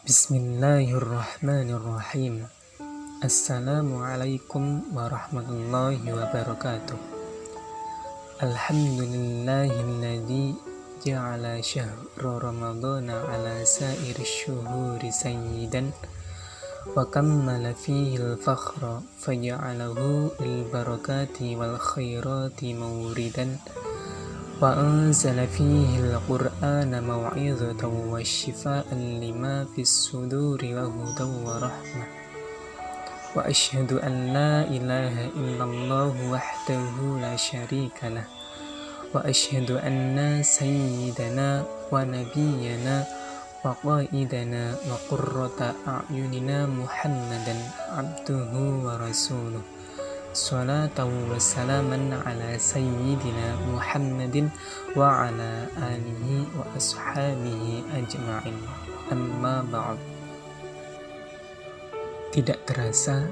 Bismillahirrahmanirrahim. Assalamualaikum warahmatullahi wabarakatuh. Alhamdulillahilladzi ja'ala syahra ramadhana ala sa'iri syuhuri sayyidan wa kammala fihi al-fakhra faja'alahu lil barakati wal khairati mawridan wa anzala fihi al-Qur'ana maw'izatan wa shifaan lima fis suduri wa hudan wa rahmah. Wa asyhadu an la ilaha illallah wahdahu la syarika lah. Wa asyhadu anna sayyidana wa nabiyyana wa qaidana wa qurrata a'yunina Muhammadan abduhu wa rasuluh. Salatan wa salaman ala sayyidina Muhammadin wa ala alihi wa ashabihi ajma'in. Amma ba'd. Tidak terasa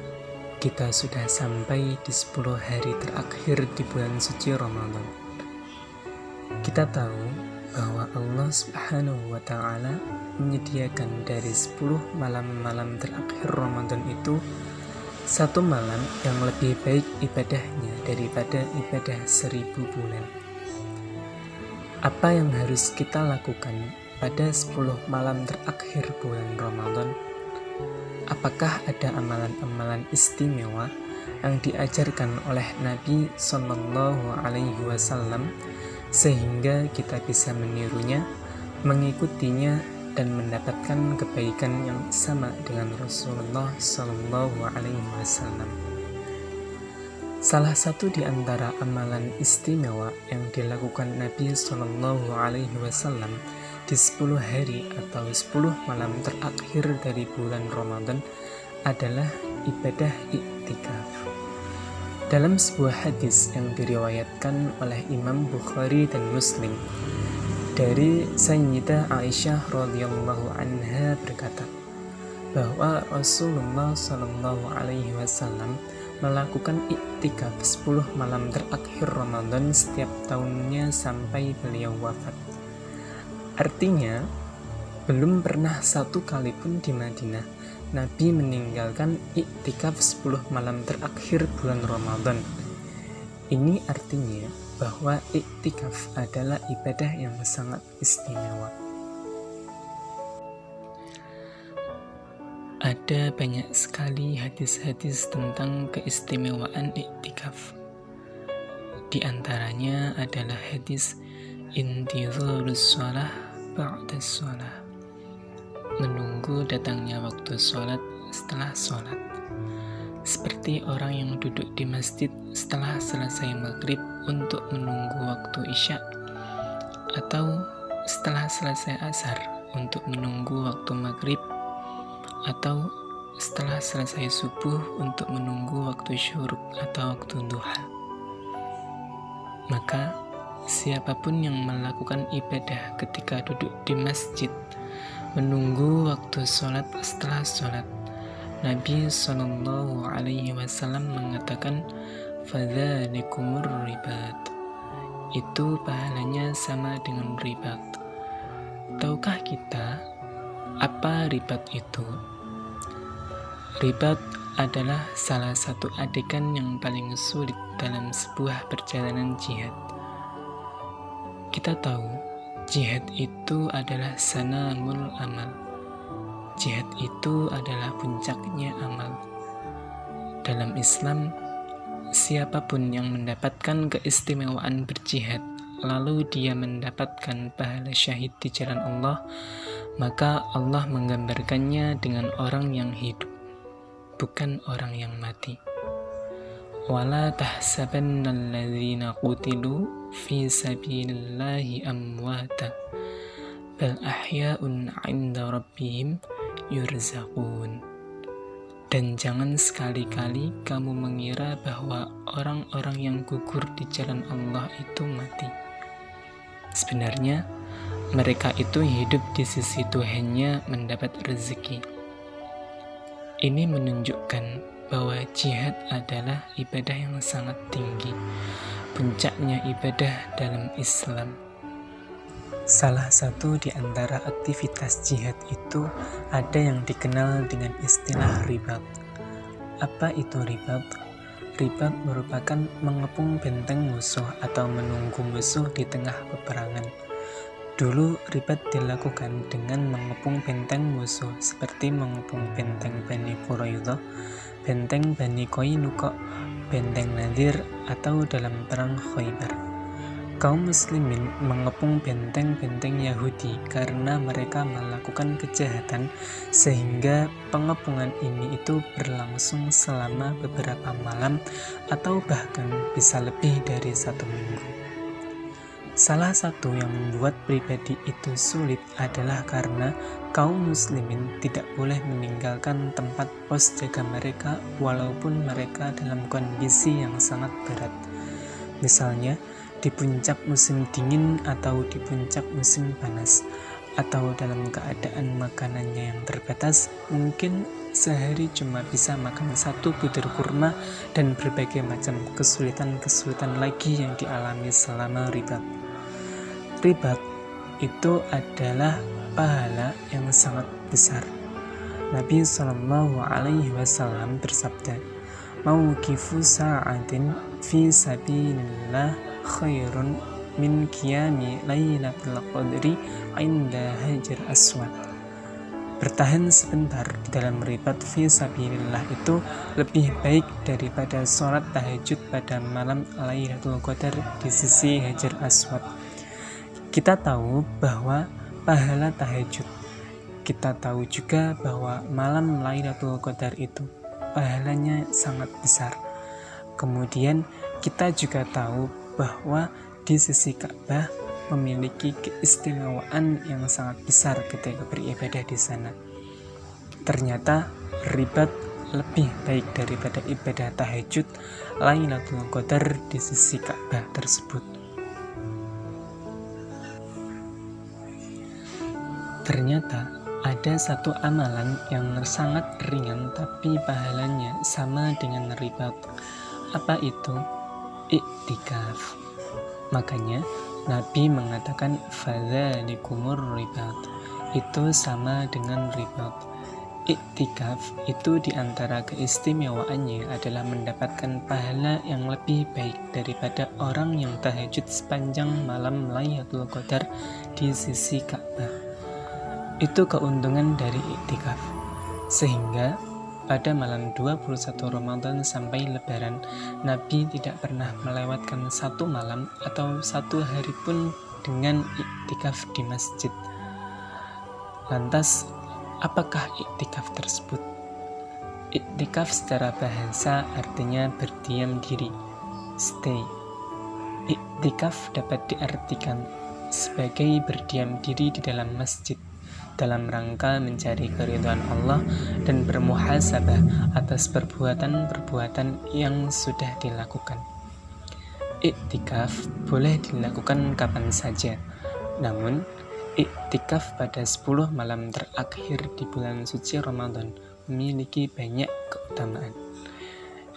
kita sudah sampai di 10 hari terakhir di bulan suci Ramadan. Kita tahu bahwa Allah Subhanahu wa ta'ala menyediakan dari 10 malam-malam terakhir Ramadan itu satu malam yang lebih baik ibadahnya daripada ibadah 1000 bulan. Apa yang harus kita lakukan pada 10 malam terakhir bulan Ramadan? Apakah ada amalan-amalan istimewa yang diajarkan oleh Nabi Sallallahu Alaihi Wasallam sehingga kita bisa menirunya, mengikutinya, dan mendapatkan kebaikan yang sama dengan Rasulullah Sallallahu Alaihi Wasallam? Salah satu di antara amalan istimewa yang dilakukan Nabi Sallallahu Alaihi Wasallam di 10 hari atau 10 malam terakhir dari bulan Ramadan adalah ibadah iktikaf. Dalam sebuah hadis yang diriwayatkan oleh Imam Bukhari dan Muslim dari Sayyidah Aisyah radhiyallahu anha berkata bahwa Rasulullah sallallahu alaihi wasallam melakukan iktikaf 10 malam terakhir Ramadan setiap tahunnya sampai beliau wafat. Artinya, belum pernah satu kali pun di Madinah Nabi meninggalkan iktikaf 10 malam terakhir bulan Ramadan. Ini artinya bahwa iktikaf adalah ibadah yang sangat istimewa. Ada banyak sekali hadis-hadis tentang keistimewaan iktikaf. Di antaranya adalah hadis intizarus shalah ba'da shalah, menunggu datangnya waktu sholat setelah sholat. Seperti orang yang duduk di masjid setelah selesai maghrib untuk menunggu waktu isya, atau setelah selesai asar untuk menunggu waktu maghrib, atau setelah selesai subuh untuk menunggu waktu syuruk atau waktu duha. Maka siapapun yang melakukan ibadah ketika duduk di masjid menunggu waktu sholat setelah sholat, Nabi Sallallahu Alaihi Wasallam mengatakan fadzalikumur ribat, itu pahalanya sama dengan ribat. Tahukah kita apa ribat itu? Ribat adalah salah satu adegan yang paling sulit dalam sebuah perjalanan jihad. Kita tahu jihad itu adalah sanamul amal. Jihad itu adalah puncaknya amal. Dalam Islam, siapapun yang mendapatkan keistimewaan berjihad, lalu dia mendapatkan pahala syahid di jalan Allah, maka Allah menggambarkannya dengan orang yang hidup, bukan orang yang mati. Wala tahsabannal ladzina qutilu fi sabilillahi amwata bal ahya'un 'inda rabbihim yurzaqun. Dan jangan sekali-kali kamu mengira bahwa orang-orang yang gugur di jalan Allah itu mati. Sebenarnya mereka itu hidup di sisi Tuhannya mendapat rezeki. Ini menunjukkan bahwa jihad adalah ibadah yang sangat tinggi, puncaknya ibadah dalam Islam. Salah satu di antara aktivitas jihad itu ada yang dikenal dengan istilah ribat. Apa itu ribat? Ribat merupakan mengepung benteng musuh atau menunggu musuh di tengah peperangan. Dulu ribat dilakukan dengan mengepung benteng musuh seperti mengepung benteng Bani Quraidah, benteng Bani Qainuqa, benteng Nadir, atau dalam perang Khaybar. Kaum muslimin mengepung benteng-benteng Yahudi karena mereka melakukan kejahatan, sehingga pengepungan ini itu berlangsung selama beberapa malam atau bahkan bisa lebih dari 1 minggu. Salah satu yang membuat pribadi itu sulit adalah karena kaum muslimin tidak boleh meninggalkan tempat pos jaga mereka walaupun mereka dalam kondisi yang sangat berat. Misalnya, di puncak musim dingin atau di puncak musim panas, atau dalam keadaan makanannya yang terbatas, mungkin sehari cuma bisa makan 1 butir kurma dan berbagai macam kesulitan-kesulitan lagi yang dialami selama ribat. Ribat itu adalah pahala yang sangat besar. Nabi SAW bersabda, "Mauqifu sa'atin fi sabilillah khairun min qiyami lailatul qadri 'inda hajar aswad." Bertahan sebentar di dalam ribat fi sabilillah itu lebih baik daripada sholat tahajud pada malam Lailatul Qadar di sisi Hajar Aswad. Kita tahu bahwa pahala tahajud. Kita tahu juga bahwa malam Lailatul Qadar itu pahalanya sangat besar. Kemudian kita juga tahu bahwa di sisi Ka'bah memiliki keistimewaan yang sangat besar ketika beribadah di sana. Ternyata ribat lebih baik daripada ibadah tahajud Lailatul Qadar di sisi Ka'bah tersebut. Ternyata ada satu amalan yang sangat ringan tapi pahalanya sama dengan ribat. Apa itu? Iktikaf. Makanya Nabi mengatakan fadzalikumur ribat. Itu sama dengan ribat. Iktikaf itu diantara keistimewaannya adalah mendapatkan pahala yang lebih baik daripada orang yang tahajud sepanjang malam Lailatul Qadar di sisi Ka'bah. Itu keuntungan dari iktikaf. Sehingga pada malam 21 Ramadan sampai Lebaran, Nabi tidak pernah melewatkan 1 malam atau 1 hari pun dengan iktikaf di masjid. Lantas, apakah iktikaf tersebut? Iktikaf secara bahasa artinya berdiam diri, stay. Iktikaf dapat diartikan sebagai berdiam diri di dalam masjid dalam rangka mencari keridhaan Allah dan bermuhasabah atas perbuatan-perbuatan yang sudah dilakukan. Iktikaf boleh dilakukan kapan saja, namun iktikaf pada 10 malam terakhir di bulan suci Ramadan memiliki banyak keutamaan.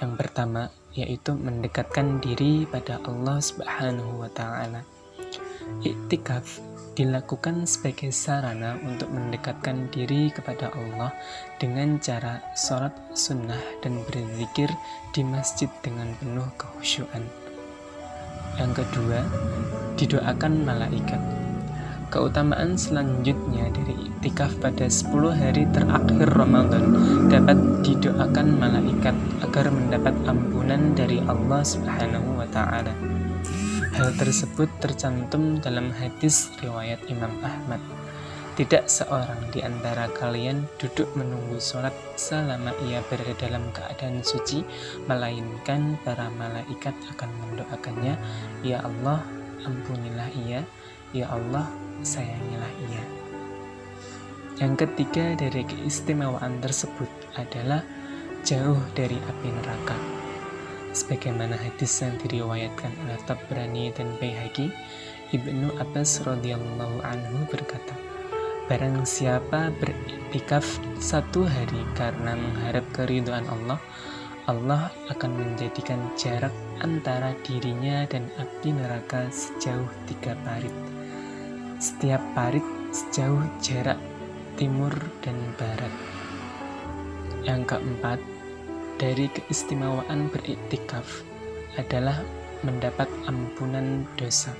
Yang pertama yaitu mendekatkan diri pada Allah Subhanahu wa Ta'ala. Iktikaf dilakukan sebagai sarana untuk mendekatkan diri kepada Allah dengan cara sholat sunnah dan berzikir di masjid dengan penuh kekhusyuan. Yang kedua, didoakan malaikat. Keutamaan selanjutnya dari iktikaf pada 10 hari terakhir Ramadan dapat didoakan malaikat agar mendapat ampunan dari Allah Subhanahu wa Ta'ala. Hal tersebut tercantum dalam hadis riwayat Imam Ahmad. Tidak seorang di antara kalian duduk menunggu sholat selama ia berada dalam keadaan suci, melainkan para malaikat akan mendoakannya, "Ya Allah, ampunilah ia. Ya Allah, sayangilah ia." Yang ketiga dari keistimewaan tersebut adalah jauh dari api neraka. Sebagaimana hadis yang diriwayatkan oleh Tabrani dan Baihaqi, Ibnu Abbas radhiyallahu anhu berkata, Barang siapa beriktikaf 1 hari karena mengharap keridhaan Allah, Allah akan menjadikan jarak antara dirinya dan api neraka sejauh 3 parit. Setiap parit sejauh jarak timur dan barat. Yang keempat, dari keistimewaan beriktikaf adalah mendapat ampunan dosa.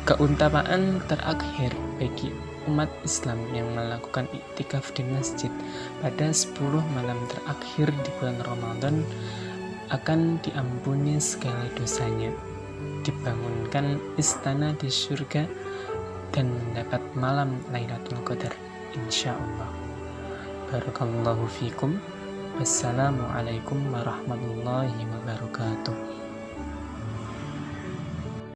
Keutamaan terakhir bagi umat Islam yang melakukan iktikaf di masjid pada 10 malam terakhir di bulan Ramadan akan diampuni segala dosanya, dibangunkan istana di surga, dan mendapat malam Lailatul Qadar, insyaallah. Barakallahu fikum. Wassalamualaikum warahmatullahi wabarakatuh.